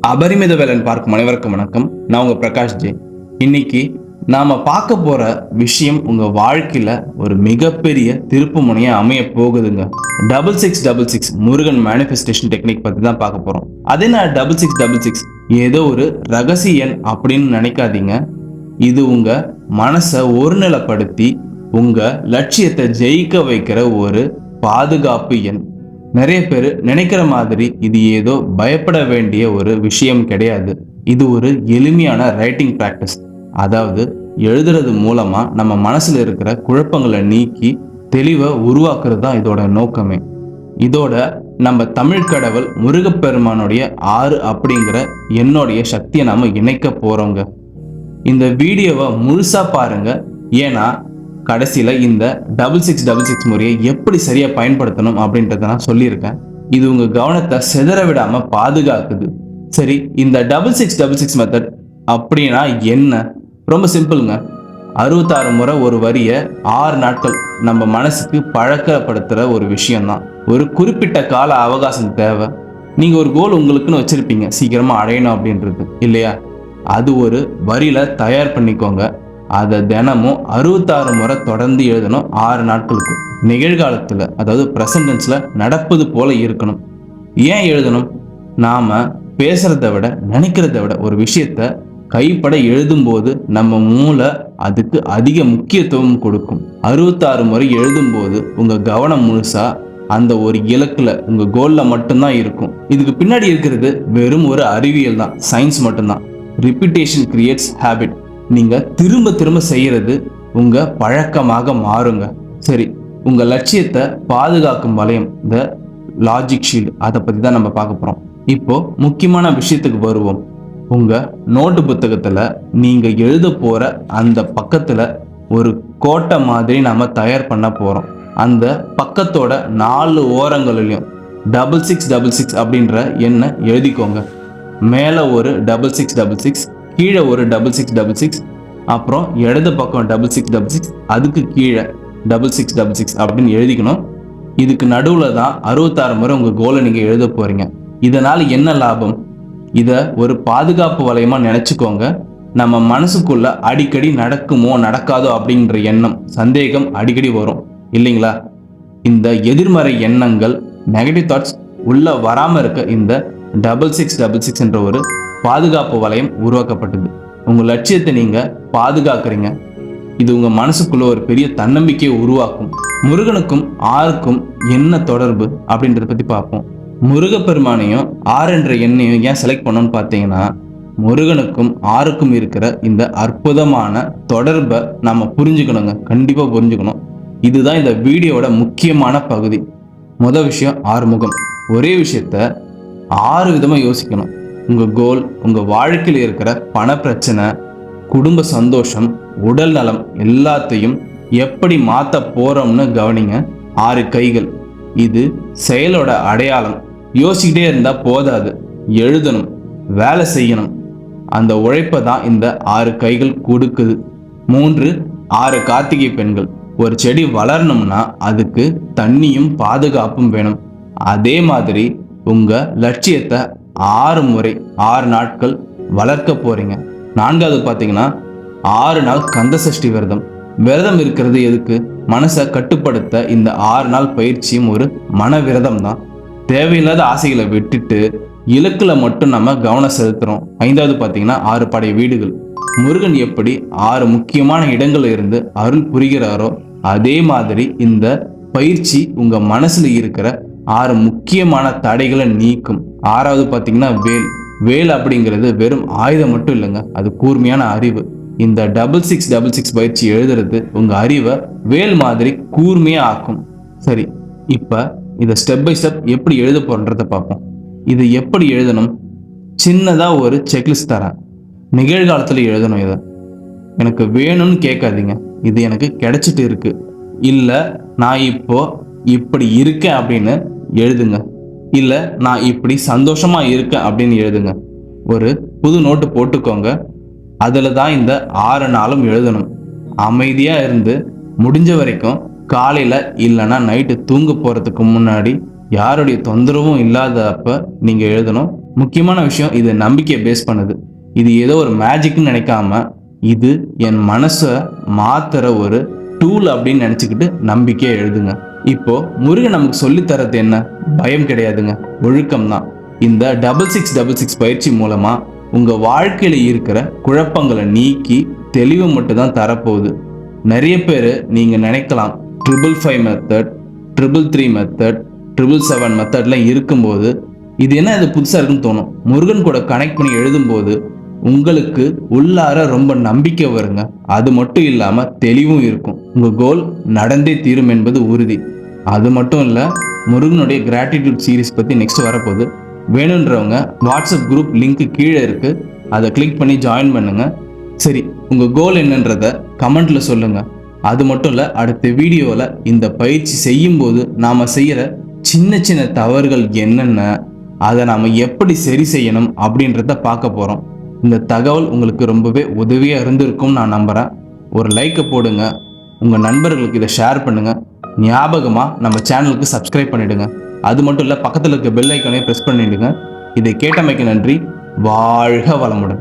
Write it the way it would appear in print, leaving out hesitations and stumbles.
அபரிமித வேலன் பார்க்கும் அனைவருக்கும் வணக்கம். நான் உங்க பிரகாஷ் ஜே. இன்னைக்கு நாம பார்க்க போற விஷயம் உங்க வாழ்க்கையில ஒரு மிகப்பெரிய திருப்பு முனையா அமைய போகுதுங்க. 6666 முருகன் மேனிஃபெஸ்டேஷன் டெக்னிக் பத்தி தான் பார்க்க போறோம். அது என்ன 6666 ஏதோ ஒரு ரகசிய எண் அப்படின்னு நினைக்காதீங்க. இது உங்க மனசை ஒருநிலைப்படுத்தி உங்க லட்சியத்தை ஜெயிக்க வைக்கிற ஒரு பாதுகாப்பு எண். நிறைய பேர் நினைக்கிற மாதிரி இது ஏதோ பயப்பட வேண்டிய ஒரு விஷயம் கிடையாது. இது ஒரு எளிமையான ரைட்டிங் பிராக்டிஸ். அதாவது எழுதுறது மூலமா நம்ம மனசுல இருக்கிற குழப்பங்களை நீக்கி தெளிவை உருவாக்குறது தான் இதோட நோக்கமே. இதோட நம்ம தமிழ் கடவுள் முருகப்பெருமானுடைய 6 அப்படிங்கிற என்னுடைய சக்தியை நாம இணைக்க போறோங்க. இந்த வீடியோவை முழுசா பாருங்க. ஏன்னா கடைசியில இந்த 6666 முறையை எப்படி சரியா பயன்படுத்தணும் அப்படின்றத நான் சொல்லியிருக்கேன். இது உங்க கவனத்தை சிதற விடாம பாதுகாக்குது. சரி, இந்த 6666 மெத்தட் அப்படின்னா என்ன? ரொம்ப சிம்பிளுங்க. 66 முறை ஒரு வரியை 6 நாட்கள் நம்ம மனசுக்கு பழக்கப்படுத்துற ஒரு விஷயம்தான். ஒரு குறிப்பிட்ட கால அவகாசம் தேவை. நீங்க ஒரு கோல் உங்களுக்குன்னு வச்சிருப்பீங்க, சீக்கிரமா அடையணும் அப்படின்றது இல்லையா? அது ஒரு வரியில தயார் பண்ணிக்கோங்க. அதை தினமும் 66 முறை தொடர்ந்து எழுதணும் 6 நாட்களுக்கு. நிகழ்காலத்துல, அதாவது பிரசன்டென்ஸ்ல நடப்பது போல இருக்கணும். ஏன் எழுதணும்? நாம பேசுறதை விட நினைக்கிறத விட ஒரு விஷயத்த கைப்பட எழுதும் போது நம்ம மூளை அதுக்கு அதிக முக்கியத்துவம் கொடுக்கும். 66 முறை எழுதும் போது உங்க கவனம் முழுசா அந்த ஒரு இலக்குல, உங்க கோல்ல மட்டும்தான் இருக்கும். இதுக்கு பின்னாடி இருக்கிறது வெறும் ஒரு அறிவியல் தான், சயின்ஸ் மட்டும்தான். Repetition creates habit. நீங்க திரும்ப திரும்ப செய்யறது உங்க பழக்கமாக மாறுங்க. சரி, உங்க லட்சியத்தை பாதுகாக்கும் வளையம், த லாஜிக் ஷீல்டு, அதை பத்தி தான் நம்ம பார்க்க போறோம். இப்போ முக்கியமான விஷயத்துக்கு வருவோம். உங்க நோட்டு புத்தகத்துல நீங்க எழுத போற அந்த பக்கத்துல ஒரு கோட்டை மாதிரி நாம தயார் பண்ண போறோம். அந்த பக்கத்தோட 4 ஓரங்களிலும் 6666 அப்படின்ற எண்ணை எழுதிக்கோங்க. மேல ஒரு 6666, கீழே ஒரு 6666, அப்புறம் இடது பக்கம் 6666, அதுக்கு கீழே 6666 அப்படின்னு எழுதிக்கணும். இதுக்கு நடுவுல தான் 66 முறை உங்க கோலை நீங்க எழுத போறீங்க. இதனால என்ன லாபம்? இதை ஒரு பாதுகாப்பு வளையமா நினைச்சுக்கோங்க. நம்ம மனசுக்குள்ள அடிக்கடி நடக்குமோ நடக்காதோ அப்படின்ற எண்ணம், சந்தேகம் அடிக்கடி வரும் இல்லைங்களா? இந்த எதிர்மறை எண்ணங்கள், நெகட்டிவ் தாட்ஸ் உள்ள வராம இருக்க இந்த 6666 என்ற ஒரு பாதுகாப்பு வளையம் உருவாக்கப்பட்டது. உங்க லட்சியத்தை நீங்க பாதுகாக்கிறீங்க. இது உங்க மனசுக்குள்ள ஒரு பெரிய தன்னம்பிக்கையை உருவாக்கும். முருகனுக்கும் 6க்கும் என்ன தொடர்பு அப்படின்றத பத்தி பார்ப்போம். முருகப்பெருமானையும் 6 என்ற எண்ணையும் ஏன் செலக்ட் பண்ணோம்னு பார்த்தீங்கன்னா, முருகனுக்கும் 6க்கும் இருக்கிற இந்த அற்புதமான தொடர்பை நாம புரிஞ்சுக்கணுங்க. கண்டிப்பா புரிஞ்சுக்கணும். இதுதான் இந்த வீடியோவோட முக்கியமான பகுதி. முதல் விஷயம், ஆறுமுகம். ஒரே விஷயத்த 6 விதமா யோசிக்கணும். உங்க கோல், உங்க வாழ்க்கையில் இருக்கிற பண பிரச்சனை, குடும்ப சந்தோஷம், உடல் நலம் எல்லாத்தையும் எப்படி மாத்த போறோம்னு கவனிங்க. 6 கைகள். இது செயலோட அடையாளம். யோசிக்கிட்டே இருந்தா போதாது, எழுதணும், வேலை செய்யணும். அந்த உழைப்பை தான் இந்த 6 கைகள் கொடுக்குது. 3, 6 கார்த்திகை பெண்கள். ஒரு செடி வளரணும்னா அதுக்கு தண்ணியும் பாதுகாப்பும் வேணும். அதே மாதிரி உங்க லட்சியத்தை 6 முறை 6 நாட்கள் வளர்க்க போறீங்க. 4வது பார்த்தீங்கன்னா 6 நாள் கந்த சஷ்டி விரதம். விரதம் இருக்கிறது எதுக்கு? மனசை கட்டுப்படுத்த. இந்த 6 நாள் பயிற்சியும் ஒரு மன விரதம் தான். தேவையில்லாத ஆசைகளை விட்டுட்டு இலக்குல மட்டும் நம்ம கவனம் செலுத்துறோம். 5வது பார்த்தீங்கன்னா 6 படை வீடுகள். முருகன் எப்படி 6 முக்கியமான இடங்கள்ல இருந்து அருள் புரிகிறாரோ அதே மாதிரி இந்த பயிற்சி உங்க மனசுல இருக்கிற 6 முக்கியமான தடைகளை நீக்கும். 6வது பார்த்தீங்கன்னா வேல். வேல் அப்படிங்கிறது வெறும் ஆயுதம் மட்டும் இல்லைங்க, அது கூர்மையான அறிவு. இந்த 6666 பயிற்சி எழுதுறது உங்க அறிவை வேல் மாதிரி கூர்மையா ஆக்கும். சரி, இப்ப இதை ஸ்டெப் பை ஸ்டெப் எப்படி எழுத போறன்றதை பார்ப்போம். இது எப்படி எழுதணும்? சின்னதா ஒரு செக்லிஸ்ட் தரேன். நிகழ்காலத்துல எழுதணும். இதை எனக்கு வேணும்னு கேட்காதீங்க. இது எனக்கு கிடைச்சிட்டு இருக்கு, இல்ல நான் இப்போ இப்படி இருக்கேன் அப்படின்னு எழுதுங்க. இல்ல நான் இப்படி சந்தோஷமா இருக்கேன் அப்படின்னு எழுதுங்க. ஒரு புது நோட்டு போட்டுக்கோங்க. அதுல தான் இந்த 6 நாளும் எழுதணும். அமைதியா இருந்து முடிஞ்ச வரைக்கும் காலையில இல்லைன்னா நைட்டு தூங்க போறதுக்கு முன்னாடி யாருடைய தொந்தரவும் இல்லாதப்ப நீங்க எழுதணும். முக்கியமான விஷயம், இது நம்பிக்கையை பேஸ் பண்ணுது. இது ஏதோ ஒரு மேஜிக்னு நினைக்காம, இது என் மனசை மாத்துற ஒரு டூல் அப்படின்னு நினச்சிக்கிட்டு நம்பிக்கையை எழுதுங்க. இப்போ முருகன் நமக்கு சொல்லித்தரது என்ன? பயம் கிடையாதுங்க, ஒழுக்கம் தான். இந்த 6666 பயிற்சி மூலமா உங்க வாழ்க்கையில இருக்கிற குழப்பங்களை நீக்கி தெளிவு மட்டும் தான் தரப்போகுது. நிறைய பேர் நீங்க நினைக்கலாம் 555 மெத்தட், 333 மெத்தட், 777 மெத்தட்லாம் இருக்கும்போது இது என்ன இது புதுசா இருக்குன்னு தோணும். முருகன் கூட கனெக்ட் பண்ணி எழுதும்போது உங்களுக்கு உள்ளார ரொம்ப நம்பிக்கை வருங்க. அது மட்டும் இல்லாம தெளிவும் இருக்கும். உங்க கோல் நடந்தே தீரும் என்பது உறுதி. அது மட்டும் இல்ல, முருகனுடைய கிராட்டிடியூட் சீரீஸ் பத்தி நெக்ஸ்ட் வரப்போகுது. வேணுன்றவங்க வாட்ஸ்அப் குரூப் லிங்க் கீழே இருக்கு, அதை கிளிக் பண்ணி ஜாயின் பண்ணுங்க. சரி, உங்க கோல் என்னன்றத கமெண்ட்ல சொல்லுங்க. அது மட்டும் இல்ல, அடுத்த வீடியோவில் இந்த பயிற்சி செய்யும் போது நாம செய்யற சின்ன சின்ன தவறுகள் என்னென்ன, அதை நாம எப்படி சரி செய்யணும் அப்படின்றத பார்க்க போறோம். இந்த தகவல் உங்களுக்கு ரொம்பவே உதவியா இருந்திருக்கும் நான் நம்புறேன். ஒரு லைக்கை போடுங்க, உங்க நண்பர்களுக்கு இதை ஷேர் பண்ணுங்க. ஞாபகமா நம்ம சேனலுக்கு சப்ஸ்கிரைப் பண்ணிடுங்க. அது மட்டும் இல்ல, பக்கத்தில் இருக்க பெல் ஐக்கானையும் பிரஸ் பண்ணிடுங்க. இதை கேட்டமைக்கு நன்றி. வாழ்க வளமுடன்.